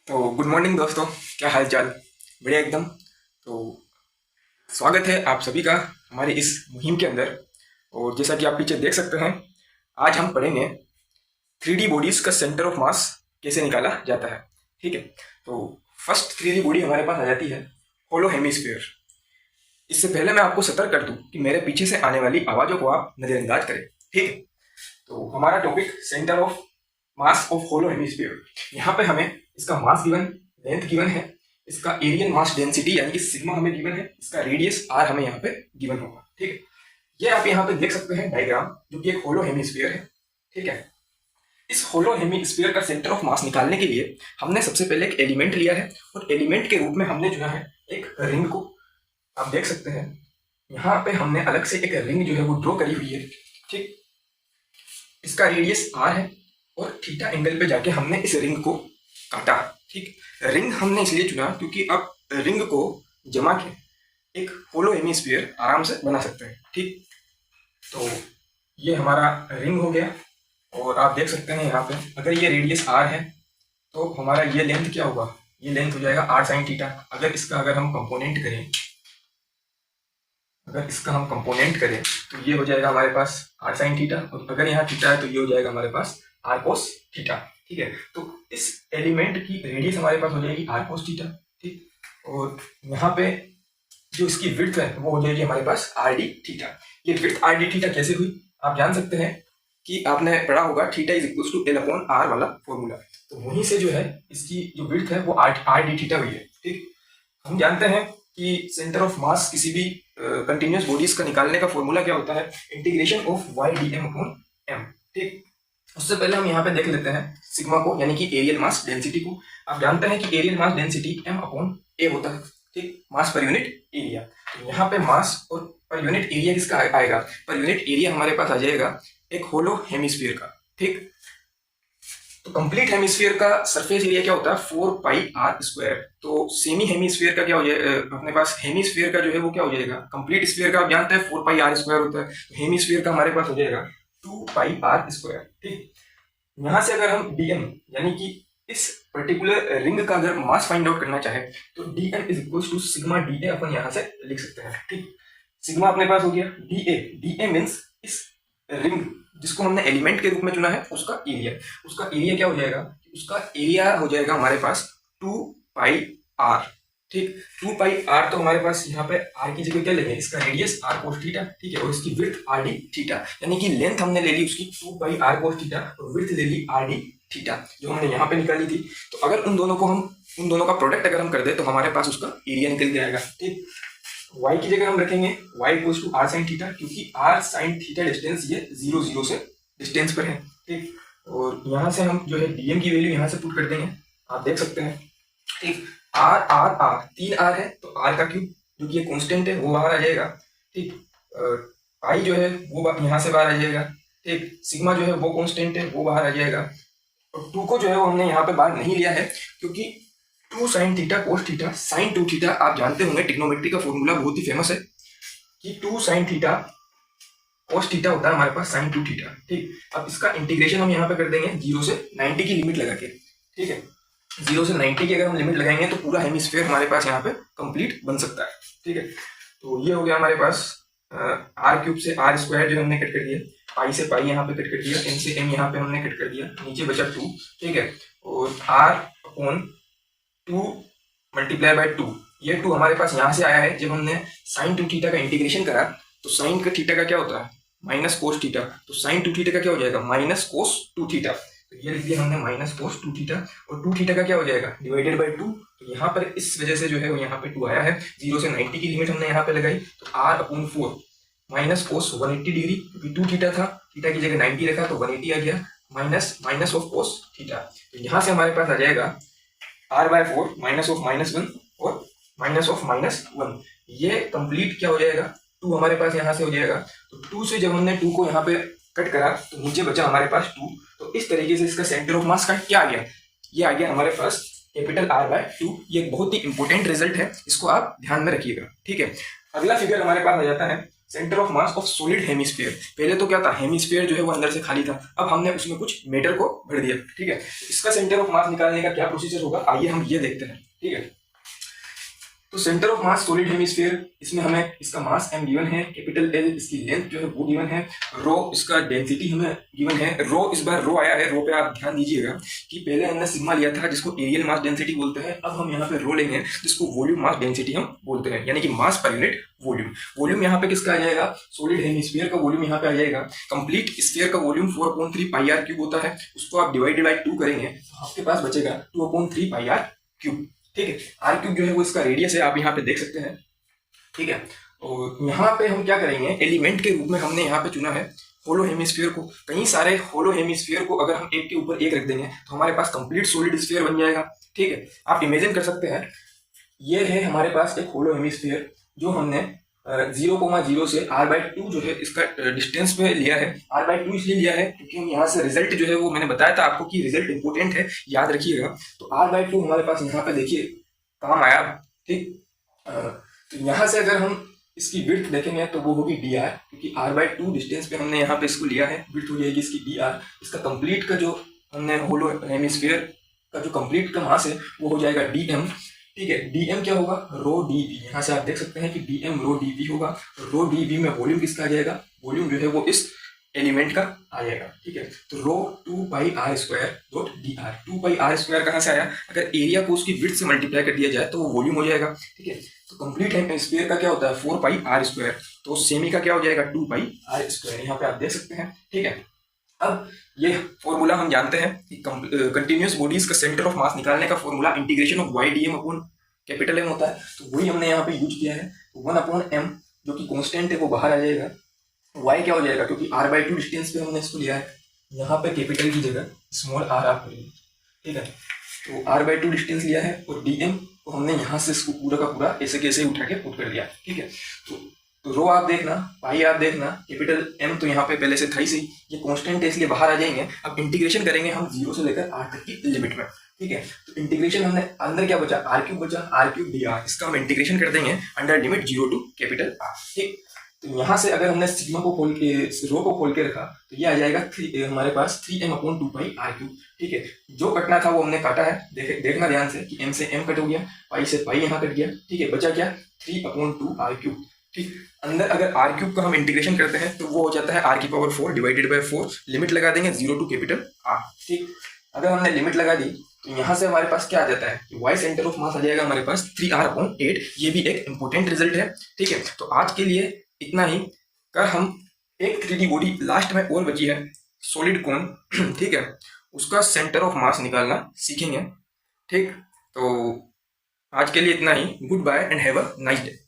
तो good morning दोस्तों, क्या हाल चाल। बढ़िया एकदम। तो स्वागत है आप सभी का हमारी इस मुहिम के अंदर। और जैसा कि आप पीछे देख सकते हैं, आज हम पढ़ेंगे 3D बॉडीज का सेंटर ऑफ मास कैसे निकाला जाता है। ठीक है। तो फर्स्ट 3D बॉडी हमारे पास आ जाती है होलो हेमिस्फीयर। इससे पहले मैं आपको सतर्क कर दूं कि मेरे पीछे से आने वाली आवाज़ों को आप नज़रअंदाज करें। ठीक है। तो हमारा topic centre of mass of hollow hemisphere. यहाँ पे हमें इसका मास गिवन, लेंथ गिवन है, इसका एरियल मास डेंसिटी यानी कि सिग्मा हमें गिवन है, इसका रेडियस आर हमें यहाँ पे गिवन होगा। ठीक है। ये आप यहाँ पे देख सकते हैं डायग्राम, जो कि एक होलो हेमिस्फीयर है। ठीक है। इस होलो हेमिस्फीयर का सेंटर ऑफ मास निकालने के लिए हमने सबसे पहले एक एलिमेंट लिया है, और एलिमेंट के रूप में हमने चुना है एक रिंग को। आप देख सकते हैं यहाँ पे हमने अलग से एक रिंग जो है वो ड्रॉ करी हुई है। ठीक। इसका रेडियस आर है, और थीटा एंगल पे जाके हमने इस रिंग को काटा। ठीक। रिंग हमने इसलिए चुना क्योंकि आप रिंग को जमा के एक होलो हेमिस्फीयर आराम से बना सकते हैं। ठीक। तो ये हमारा रिंग हो गया, और आप देख सकते हैं यहाँ पे अगर ये रेडियस आर है तो हमारा ये लेंथ क्या होगा, ये लेंथ हो जाएगा आर साइन थीटा। अगर हम कंपोनेंट करें, तो ये हो जाएगा हमारे पास आर साइन थीटा, और अगर यहाँ थीटा है तो ये हो जाएगा हमारे पास आर कोस थीटा। ठीक है। तो इस एलिमेंट की रेडियस हमारे पास हो जाएगी आर कोस थीटा। ठीक। और यहाँ पे जो इसकी विड्थ है वो हो जाएगी हमारे पास आर डी थीटा। ये विड्थ आर डी थीटा कैसे हुई, आप जान सकते हैं कि आपने पढ़ा होगा theta is equal to L upon R वाला फॉर्मूला। तो वहीं से जो है इसकी जो विड्थ है वो आर डी थीटा हुई है। ठीक। हम जानते हैं कि सेंटर ऑफ मास किसी भी कंटिन्यूस बॉडीज का निकालने का फॉर्मूला क्या होता है, integration of y d m upon m. ठीक। उससे पहले हम यहाँ पे देख लेते हैं सिग्मा को, यानी कि एरियल मास डेंसिटी को। आप जानते हैं कि areal mass density M upon A होता है। ठीक। मास पर यूनिट एरिया। तो यहाँ पे मास और पर यूनिट एरिया किसका आएगा, पर यूनिट एरिया हमारे पास आ जाएगा एक होलो हेमिस्फीयर का। ठीक। तो कंप्लीट हेमिस्फीयर का सरफेस एरिया क्या होता है, 4 पाई आर स्क्वायर। तो सेमी हेमिस्फीयर का क्या हो जाएगा, अपने पास हेमिस्फीयर का जो है वो क्या हो जाएगा, कंप्लीट स्फीयर का आप जानते हैं 4 पाई आर स्क्वायर होता है, तो हेमिस्फीयर का हमारे पास हो जाएगा 2 पाई आर स्क्वायर। ठीक। यहाँ से अगर हम डीएम यानी कि इस पर्टिकुलर रिंग का अगर मास फाइंड आउट करना चाहे तो DM is equal to sigma D A upon यहाँ से लिख सकते हैं। ठीक। सिग्मा अपने पास हो गया डी ए मीन्स इस रिंग जिसको हमने एलिमेंट के रूप में चुना है उसका एरिया क्या हो जाएगा, उसका एरिया हो जाएगा हमारे पास 2 पाई आर। ठीक। 2 पाई आर, तो हमारे पास यहाँ पे आर की जगह क्या लेंगे, इसका रेडियस आर कोस थीटा। ठीक है। और इसकी विड्थ आर डी थीटा, यानी कि लेंथ हमने ले ली उसकी 2 पाई आर कोस थीटा, और विड्थ ले ली आर डी थीटा जो हमने यहाँ पे निकाली थी। तो अगर उन दोनों का प्रोडक्ट अगर हम कर दे तो हमारे पास उसका एरिया निकल के आएगा। ठीक। y की जगह हम रखेंगे y equals to R sine theta, क्योंकि आर साइन थीटा डिस्टेंस ये 0 0 से डिस्टेंस पर है। ठीक। और यहाँ से हम जो है डीएम की वैल्यू यहाँ से पुट कर देंगे, आप देख सकते हैं। ठीक। आर आर आर 3 आर है, तो आर का क्यूब जो कि ये कांस्टेंट है वो बाहर आ जाएगा। ठीक। पाई जो है वो यहाँ से बाहर आ जाएगा। ठीक। सिग्मा जो है वो कांस्टेंट है वो बाहर आ जाएगा, और 2 को जो है वो हमने यहाँ पे बाहर नहीं लिया है क्योंकि 2 sine theta cos theta sine 2 theta, आप जानते होंगे ट्रिग्नोमेट्री का फॉर्मूला बहुत ही फेमस है कि 2 साइन थीटा कोस थीटा होता है हमारे पास साइन 2 थीटा। ठीक। अब इसका इंटीग्रेशन हम यहाँ पे कर देंगे 0 से 90 की लिमिट लगा के। ठीक है। 0 से 90 की अगर हम लिमिट लगाएंगे तो पूरा हेमिस्फीयर हमारे पास यहाँ पे कंप्लीट बन सकता है। ठीक है। तो ये हो गया हमारे पास आर क्यूब से आर स्क्वायर जो हमने कट कर दिया, पाई से पाई यहाँ पे कट कर दिया, एम से एम यहाँ पे हमने कट कर दिया, नीचे बचा 2। ठीक है। और आर अपॉन 2 मल्टीप्लाई बाय 2, ये 2 हमारे पास यहाँ से आया है। जब हमने साइन 2 थीटा का इंटीग्रेशन करा तो साइन का थीटा का क्या होता है, माइनस कोस थीटा, तो साइन 2 थीटा का क्या हो जाएगा, माइनस कोस 2 थीटा। तो ये लिख दिया हमने माइनस कोस 2 थीटा, और 2 थीटा का क्या हो जाएगा, डिवाइडेड बाय 2। तो यहाँ पर इस वजह से जो है वो यहाँ पे 2 आया है। 0 से 90 की लिमिट हमने यहाँ पे लगाई, तो R upon 4 minus cos 180 degree, क्योंकि 2 थीटा था, थीटा की जगह 90 रखा तो 180 आ गया, minus minus of cos theta. तो यहाँ से हमारे पास आ जाएगा आर बाय 4 माइनस ऑफ -1 और माइनस ऑफ -1। ये कंप्लीट क्या हो जाएगा, 2 हमारे पास यहाँ से हो जाएगा। तो 2 से जब हमने 2 को यहाँ पे कट करा तो नीचे बचा हमारे पास 2। तो इस तरीके से इसका सेंटर ऑफ मास का क्या आ गया, ये आ गया हमारे पास कैपिटल आर बाय 2। ये एक बहुत ही इंपॉर्टेंट रिजल्ट है, इसको आप ध्यान में रखिएगा। ठीक है। अगला फिगर हमारे पास आ जाता है centre of mass of solid hemisphere. पहले तो क्या था, हेमिस्फीयर जो है वो अंदर से खाली था, अब हमने उसमें कुछ मैटर को भर दिया। ठीक है, इसका सेंटर ऑफ मास निकालने का क्या प्रोसीजर होगा, आइए हम ये देखते हैं। ठीक है, तो centre of mass solid hemisphere, इसमें हमें इसका मास m गिवन है, कैपिटल L इसकी लेंथ जो है वो गिवन है, रो इसका डेंसिटी हमें गिवन है। रो इस बार रो आया है, रो पे आप ध्यान दीजिएगा कि पहले हमने सिग्मा लिया था जिसको एरियल मास डेंसिटी बोलते हैं, अब हम यहाँ पे रो लेंगे जिसको वॉल्यूम मास डेंसिटी हम बोलते हैं, यानी कि मास पर यूनिट वॉल्यूम। वॉल्यूम यहाँ पे किसका आ जाएगा, सॉलिड हेमिस्फीयर का वॉल्यूम यहाँ पे आ जाएगा। कंप्लीट स्फीयर का वॉल्यूम 4/3 पाई आर क्यूब होता है, उसको आप डिवाइडेड बाई 2 करेंगे तो आपके पास बचेगा 2/3 पाई आर क्यूब। ठीक है, आर क्यूब जो है वो इसका रेडियस है, आप यहाँ पे देख सकते हैं। ठीक है, और यहाँ पे हम क्या करेंगे, एलिमेंट के रूप में हमने यहाँ पे चुना है होलो हेमिस्फीयर को। कई सारे होलो हेमिस्फीयर को अगर हम एक के ऊपर एक रख देंगे तो हमारे पास कंप्लीट सॉलिड स्फीयर बन जाएगा। ठीक है, आप इमेजिन कर सकते हैं, ये है हमारे पास एक होलो हेमिस्फीयर जो हमने 0,0 से r/2 जो है इसका डिस्टेंस पे लिया है। r/2 इसलिए लिया है क्योंकि हम यहाँ से रिजल्ट जो है वो मैंने बताया था आपको कि रिजल्ट इंपॉर्टेंट है, याद रखिएगा। तो r/2 हमारे पास यहाँ पे देखिए काम आया। ठीक, तो यहाँ से अगर हम इसकी विड्थ देखेंगे तो वो होगी dr, क्योंकि r/2 डिस्टेंस पे हमने यहाँ पे इसको लिया है, विड्थ हो जाएगी इसकी dr। इसका कंप्लीट का जो हमने होलो हेमिस्फीयर का जो कंप्लीट का मास है वो हो जाएगा dm। ठीक है, dm क्या होगा, रो dv। यहाँ से आप देख सकते हैं कि dm रो dv होगा। रो dv में वॉल्यूम किसका आ जाएगा, वॉल्यूम जो है वो इस एलिमेंट का आ जाएगा। ठीक है, तो रो 2πr² 2πr² कहाँ से आया, अगर एरिया को उसकी विड्थ से मल्टीप्लाई कर दिया जाए तो वो वॉल्यूम हो जाएगा। ठीक है, तो कंप्लीट हेमिस्फीयर का क्या होता है 4πr², तो सेमी का क्या हो जाएगा 2πr², यहाँ पे आप देख सकते हैं। ठीक है, अब ये फॉर्मूला हम जानते हैं कि कंटिन्यूअस बॉडीज का सेंटर ऑफ मास निकालने का formula integration of y dm upon capital M होता है, तो वही हमने यहाँ पे यूज किया है। 1/m जो कि कांस्टेंट है वो बाहर आ जाएगा, y क्या हो जाएगा, क्योंकि r/2 डिस्टेंस पे हमने इसको लिया है, यहाँ पे कैपिटल की जगह स्मॉल r आप करेंगे। ठीक है, तो r/2 डिस्टेंस लिया है और dm को हमने यहाँ से इसको पूरा का पूरा ऐसे कैसे उठा के पुट कर दिया। ठीक है, तो रो आप देखना, पाई आप देखना, कैपिटल M तो यहाँ पे पहले से था ही सही, ये कांस्टेंट है इसलिए बाहर आ जाएंगे। अब इंटीग्रेशन करेंगे हम 0 से लेकर r तक की लिमिट में। ठीक है, तो इंटीग्रेशन हमने अंदर क्या बचा, r³ बचा, r³ dr, इसका हम इंटीग्रेशन कर देंगे under limit 0 to capital R। ठीक, तो यहाँ से अगर हमने सिग्मा को खोल के रो को खोल के रखा तो ये आ जाएगा हमारे पास 3m/2πr³। ठीक है, जो कटना था वो हमने काटा है, देखना ध्यान से कि m से m कट हो गया, पाई से पाई यहाँ कट गया। ठीक है, बचा क्या 3/2r³। ठीक, अंदर अगर r³ का हम इंटीग्रेशन करते हैं तो वो हो जाता है r⁴ डिवाइडेड बाय 4, लिमिट लगा देंगे 0 to कैपिटल R। ठीक, अगर हमने लिमिट लगा दी तो यहाँ से हमारे पास क्या आ जाता है, y सेंटर ऑफ मास आ जाएगा हमारे पास 3r/8। ये भी एक इंपॉर्टेंट रिजल्ट है। ठीक है, तो आज के लिए इतना ही। कर हम एक 3D बॉडी लास्ट में और बची है, सॉलिड कोन। ठीक है, उसका सेंटर ऑफ मास निकालना सीखेंगे। ठीक, तो आज के लिए इतना ही। Goodbye and have a nice day.